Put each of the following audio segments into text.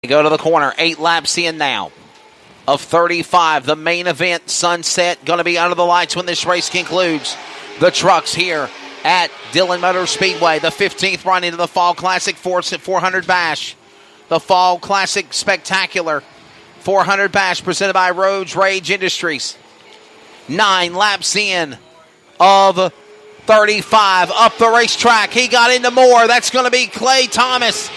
Go to the corner. 8 laps in now of 35. The main event, sunset, going to be under the lights when this race concludes. The trucks here at Dillon Motor Speedway. The 15th run into the Fall Classic 400 Bash. The Fall Classic Spectacular 400 Bash presented by Roads Rage Industries. 9 laps in of 35. Up the racetrack. He got into more. That's going to be Clay Thomas.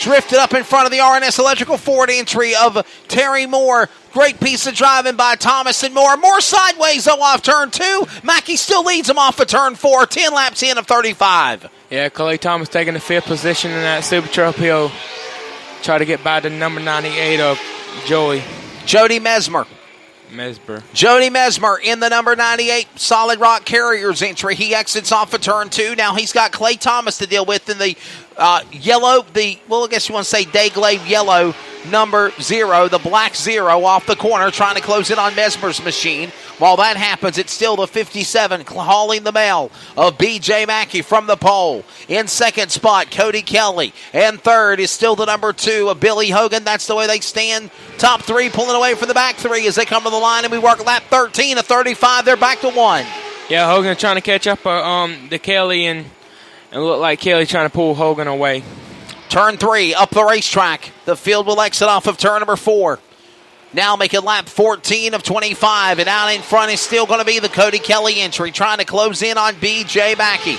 Drifted up in front of the RNS Electrical Ford entry of Terry Moore. Great piece of driving by Thomas and Moore. Moore sideways, though, off turn 2. Mackey still leads him off of turn 4. 10 laps in of 35. Yeah, Clay Thomas taking the 5th position in that Super Truck. He'll try to get by the number 98 of Jody Mesmer. Jody Mesmer in the number 98 Solid Rock Carriers entry. He exits off of turn 2. Now he's got Clay Thomas to deal with in the yellow, I guess you want to say Dayglade yellow number 0, the black 0 off the corner, trying to close in on Mesmer's machine. While that happens, it's still the 57 hauling the mail of B.J. Mackey from the pole. In second spot, Cody Kelly. And third is still the number 2 of Billy Hogan. That's the way they stand. Top 3 pulling away from the back 3 as they come to the line, and we work lap 13 of 35. They're back to 1. Yeah, Hogan trying to catch up to Kelly, and it looked like Kelly trying to pull Hogan away. Turn 3, up the racetrack. The field will exit off of turn number 4. Now making lap 14 of 25, and out in front is still going to be the Cody Kelly entry, trying to close in on B.J. Mackey.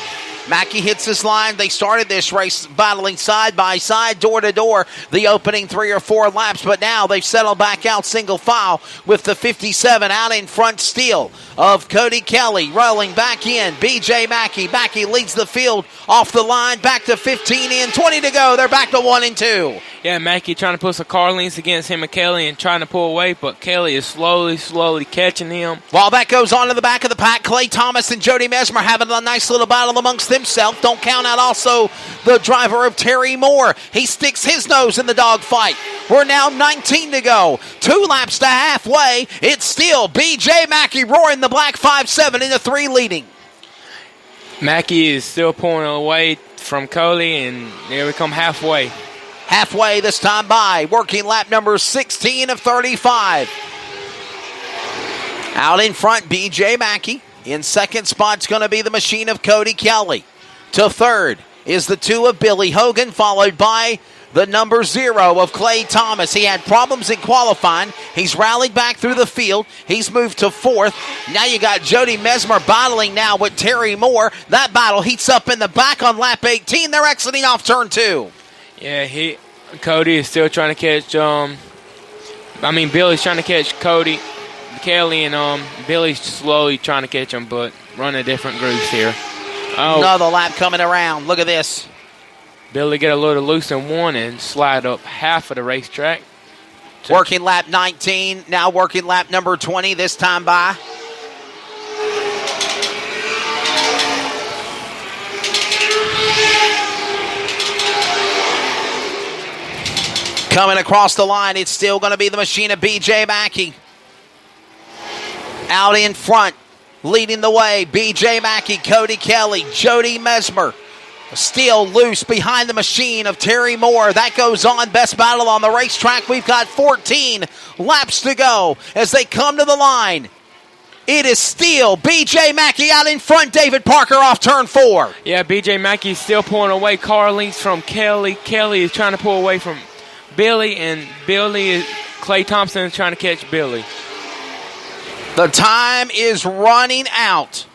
Mackey hits his line. They started this race battling side by side, door to door, the opening 3 or 4 laps, but now they've settled back out single file with the 57 out in front still of Cody Kelly rolling back in. B.J. Mackey. Mackey leads the field off the line, back to 15 in, 20 to go. They're back to 1 and 2. Yeah, Mackey trying to put some car links against him and Kelly and trying to pull away, but Kelly is slowly catching him. While that goes on to the back of the pack, Clay Thomas and Jody Mesmer having a nice little battle amongst themselves. Don't count out also the driver of Terry Moore. He sticks his nose in the dogfight. We're now 19 to go. 2 laps to halfway. It's still B.J. Mackey roaring the black 5-7 into 3 leading. Mackey is still pulling away from Cody, and there we come halfway. Halfway this time by, working lap number 16 of 35. Out in front, B.J. Mackey. In second spot's going to be the machine of Cody Kelly. To third is the 2 of Billy Hogan, followed by the number 0 of Clay Thomas. He had problems in qualifying. He's rallied back through the field. He's moved to 4th. Now you got Jody Mesmer battling now with Terry Moore. That battle heats up in the back on lap 18. They're exiting off turn 2. Yeah, Cody is still trying to catch, Billy's trying to catch Kelly, and Billy's slowly trying to catch him, but running different groups here. Oh, another lap coming around. Look at this. Billy get a little loose in 1 and slide up half of the racetrack. Working lap 19, now working lap number 20 this time by. Coming across the line, it's still going to be the machine of B.J. Mackey. Out in front, leading the way, B.J. Mackey, Cody Kelly, Jody Mesmer. Still loose behind the machine of Terry Moore. That goes on. Best battle on the racetrack. We've got 14 laps to go as they come to the line. It is still B.J. Mackey out in front. David Parker off turn 4. Yeah, B.J. Mackey still pulling away car links from Kelly. Kelly is trying to pull away from Billy, and Clay Thompson is trying to catch Billy. The time is running out.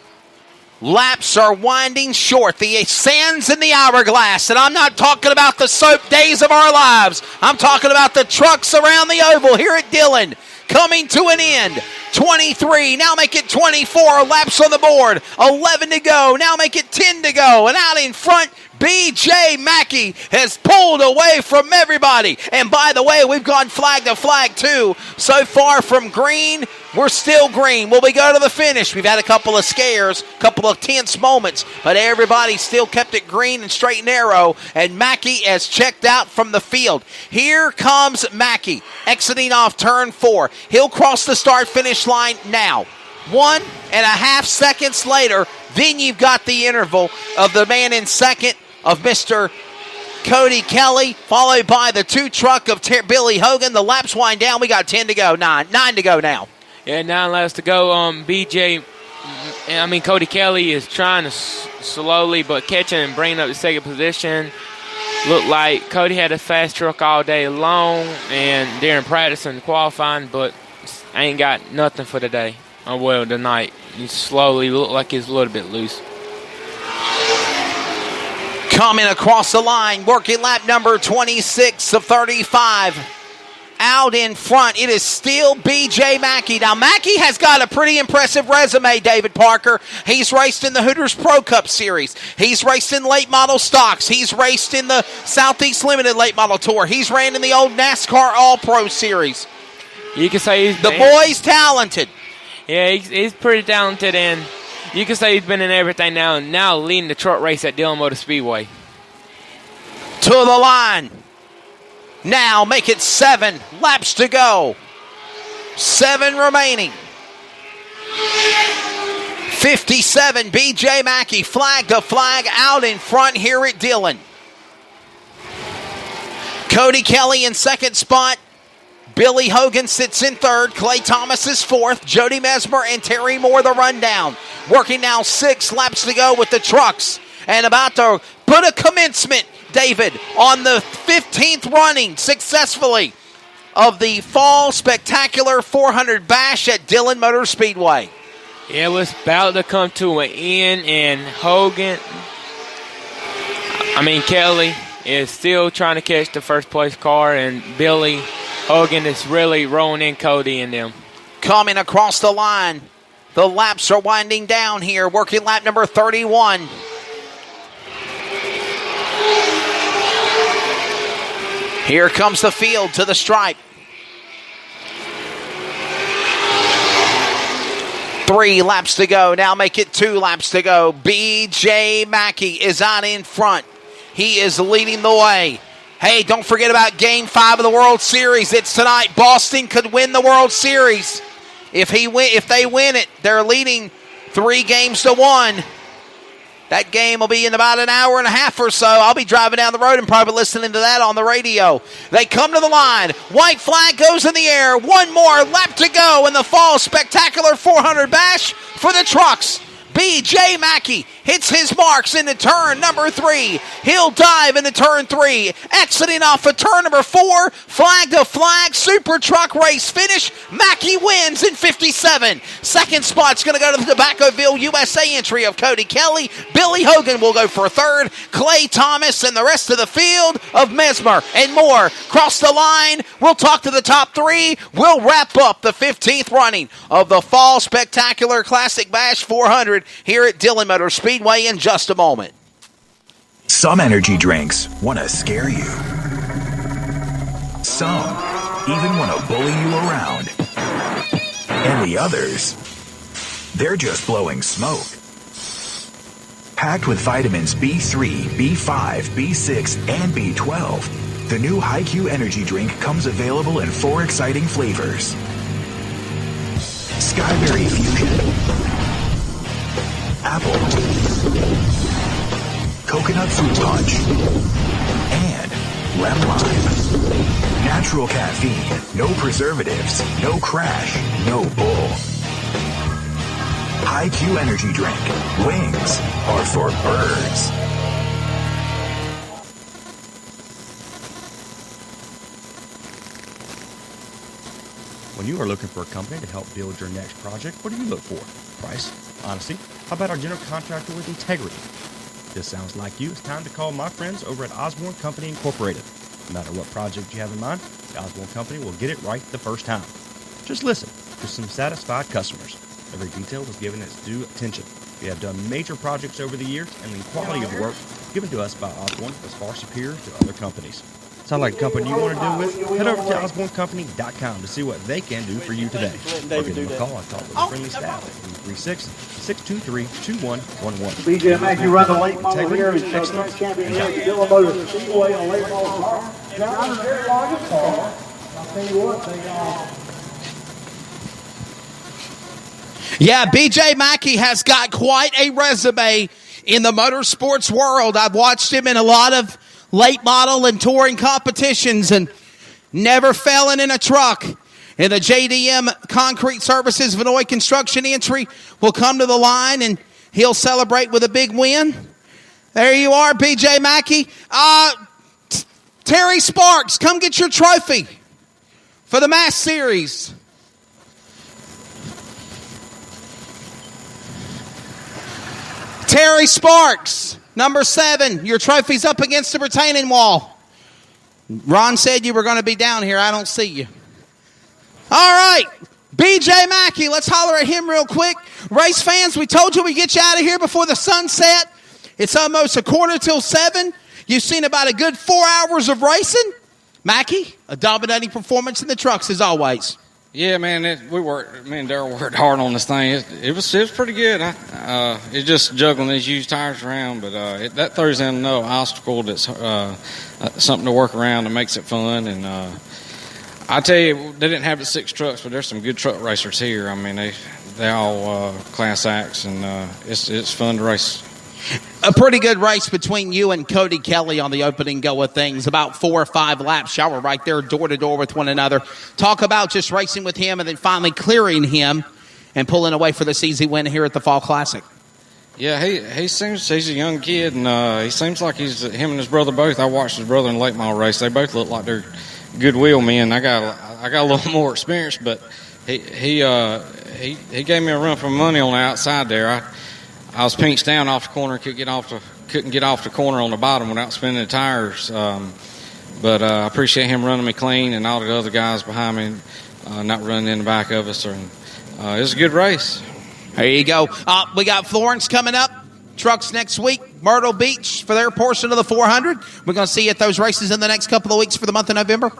Laps are winding short. The sands in the hourglass. And I'm not talking about the soap days of our lives. I'm talking about the trucks around the oval here at Dillon. Coming to an end. 23. Now make it 24. Laps on the board. 11 to go. Now make it 10 to go. And out in front, B.J. Mackey has pulled away from everybody. And by the way, we've gone flag to flag too. So far from green, we're still green. Will we go to the finish? We've had a couple of scares, a couple of tense moments, but everybody still kept it green and straight and narrow. And Mackey has checked out from the field. Here comes Mackey, exiting off turn 4. He'll cross the start-finish line now. 1.5 seconds later, then you've got the interval of the man in second of Mr. Cody Kelly, followed by the 2 truck of Billy Hogan. The laps wind down. We got 10 to go. 9 to go now. Yeah, 9 laps to go. Cody Kelly is trying to slowly but catching and bringing up the second position. Looked like Cody had a fast truck all day long and during practice and qualifying, but ain't got nothing for today. Tonight. He slowly looked like he's a little bit loose. Coming across the line, working lap number 26 of 35. Out in front, it is still B.J. Mackey. Now, Mackey has got a pretty impressive resume, David Parker. He's raced in the Hooters Pro Cup Series. He's raced in late model stocks. He's raced in the Southeast Limited Late Model Tour. He's ran in the old NASCAR All-Pro Series. You can say the boy's talented. Yeah, he's pretty talented, and you can say he's been in everything now leading the truck race at Dillon Motor Speedway. To the line. Now make it 7 laps to go. 7 remaining. 57, B.J. Mackey, flag to flag out in front here at Dillon. Cody Kelly in second spot. Billy Hogan sits in third. Clay Thomas is fourth. Jody Mesmer and Terry Moore the rundown. Working now 6 laps to go with the trucks. And about to put a commencement, David, on the 15th running successfully of the Fall Spectacular 400 Bash at Dillon Motor Speedway. It was about to come to an end, and Kelly is still trying to catch the first place car, and Billy Hogan is really rolling in Cody and them. Coming across the line, the laps are winding down here, working lap number 31. Here comes the field to the stripe. 3 laps to go. Now make it 2 laps to go. B.J. Mackey is out in front. He is leading the way. Hey, don't forget about Game 5 of the World Series. It's tonight. Boston could win the World Series. If they win it, they're leading 3-1. That game will be in about an hour and a half or so. I'll be driving down the road and probably listening to that on the radio. They come to the line. White flag goes in the air. 1 more lap to go in the Fall Spectacular 400 Bash for the trucks. B.J. Mackey hits his marks into turn number 3. He'll dive into turn 3. Exiting off of turn number 4. Flag to flag. Super truck race finish. Mackey wins in 57. Second spot's going to go to the Tobaccoville, USA entry of Cody Kelly. Billy Hogan will go for third. Clay Thomas and the rest of the field of Mesmer and Moore cross the line. We'll talk to the top 3. We'll wrap up the 15th running of the Fall Spectacular Classic Bash 400 here at Dillon Motor Speedway in just a moment. Some energy drinks want to scare you. Some even want to bully you around. And the others, they're just blowing smoke. Packed with vitamins B3, B5, B6, and B12, the new HiQ energy drink comes available in 4 exciting flavors. Skyberry Fusion, Apple, Coconut Fruit Punch, and Lemon Lime. Natural caffeine, no preservatives, no crash, no bull. HiQ Energy Drink. Wings are for birds. When you are looking for a company to help build your next project, what do you look for? Price? Honesty? How about our general contractor with integrity? If this sounds like you, it's time to call my friends over at Osborne Company Incorporated. No matter what project you have in mind, the Osborne Company will get it right the first time. Just listen to some satisfied customers. Every detail was given its due attention. We have done major projects over the years, and the quality of work given to us by Osborne was far superior to other companies. Sound like a company you want to do with? Head over to OsborneCompany.com to see what they can do for you today. Or give them a call and talk with the friendly staff at 336-623-2111. B.J. Mackey run the late model here and truck champion here at Dillon Motor Speedway on late model car. John is very large car. I'll tell you what, Yeah, B.J. Mackey has got quite a resume in the motorsports world. I've watched him in a lot of late model and touring competitions, and never failing in a truck. And the JDM Concrete Services Vinoy Construction entry will come to the line, and he'll celebrate with a big win. There you are, B.J. Mackey. Terry Sparks, come get your trophy for the Mass Series. Terry Sparks, number 7. Your trophy's up against the retaining wall. Ron said you were going to be down here. I don't see you. All right. B.J. Mackey, let's holler at him real quick. Race fans, we told you we'd get you out of here before the sun set. It's almost 7:15. You've seen about a good 4 hours of racing. Mackey, a dominating performance in the trucks as always. Yeah, man, me and Daryl worked hard on this thing. It was pretty good. It's just juggling these used tires around, but that throws in another obstacle that's something to work around that makes it fun. And I tell you, they didn't have the 6 trucks, but there's some good truck racers here. I mean, they all class acts, and it's fun to race. A pretty good race between you and Cody Kelly on the opening go of things. About 4 or 5 laps. Y'all were right there door to door with one another. Talk about just racing with him and then finally clearing him and pulling away for this easy win here at the Fall Classic. Yeah, he seems he's a young kid, and he seems like him and his brother both. I watched his brother in the late model race. They both look like they're good wheel men. I got a little more experience, but he gave me a run for money on the outside there. I was pinched down off the corner, couldn't get off the corner on the bottom without spinning the tires. But I appreciate him running me clean, and all the other guys behind me not running in the back of us. It was a good race. There you go. We got Florence coming up. Trucks next week. Myrtle Beach for their portion of the 400. We're going to see you at those races in the next couple of weeks for the month of November.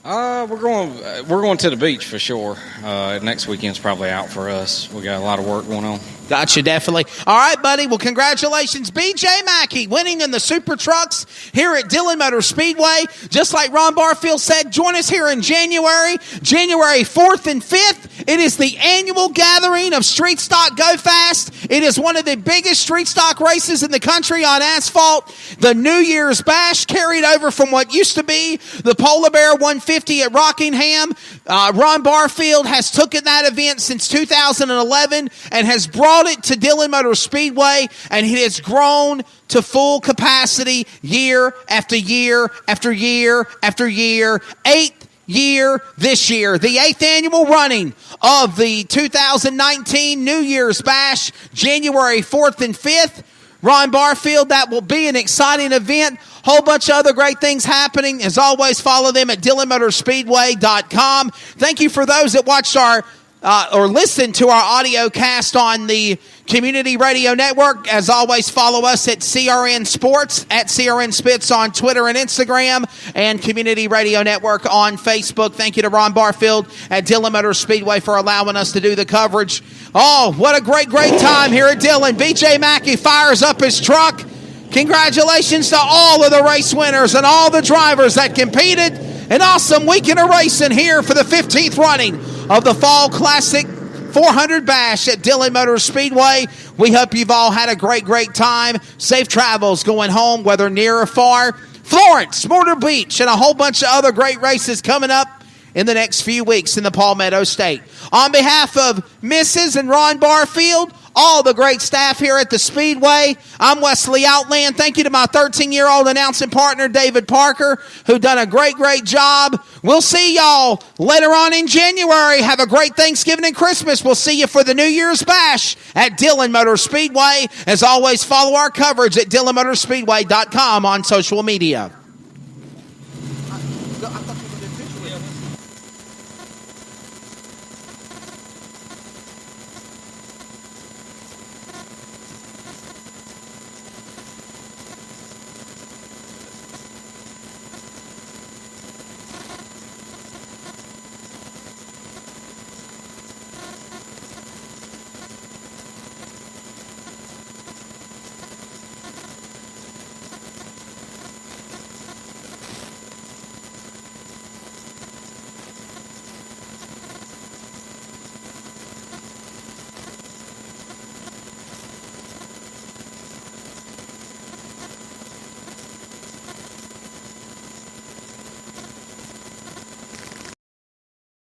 We're going to the beach for sure. Next weekend's probably out for us. We got a lot of work going on. Gotcha, definitely. All right, buddy. Well, congratulations, B.J. Mackey, winning in the Super Trucks here at Dillon Motor Speedway. Just like Ron Barfield said, join us here in January 4th and 5th. It is the annual gathering of Street Stock Go Fast. It is one of the biggest street stock races in the country on asphalt. The New Year's Bash carried over from what used to be the Polar Bear 150 at Rockingham. Ron Barfield has taken that event since 2011 and has brought it to Dillon Motor Speedway, and it has grown to full capacity year after year after year after year. 8th year this year, the 8th annual running of the 2019 New Year's Bash, January 4th and 5th. Ron Barfield, that will be an exciting event. Whole bunch of other great things happening. As always, follow them at DillonMotorspeedway.com. Thank you for those that watched or listen to our audio cast on the Community Radio Network. As always, follow us at CRN Sports, at CRN Spits on Twitter and Instagram, and Community Radio Network on Facebook. Thank you to Ron Barfield at Dillon Motor Speedway for allowing us to do the coverage. Oh, what a great time here at Dillon. B.J. Mackey fires up his truck. Congratulations to all of the race winners and all the drivers that competed. An awesome weekend of racing here for the 15th running of the Fall Classic 400 Bash at Dillon Motor Speedway. We hope you've all had a great time. Safe travels going home, whether near or far. Florence, Myrtle Beach, and a whole bunch of other great races coming up in the next few weeks in the Palmetto State. On behalf of Mrs. and Ron Barfield, all the great staff here at the Speedway, I'm Wesley Outland. Thank you to my 13-year-old announcing partner, David Parker, who done a great job. We'll see y'all later on in January. Have a great Thanksgiving and Christmas. We'll see you for the New Year's Bash at Dillon Motor Speedway. As always, follow our coverage at DillonMotorspeedway.com on social media.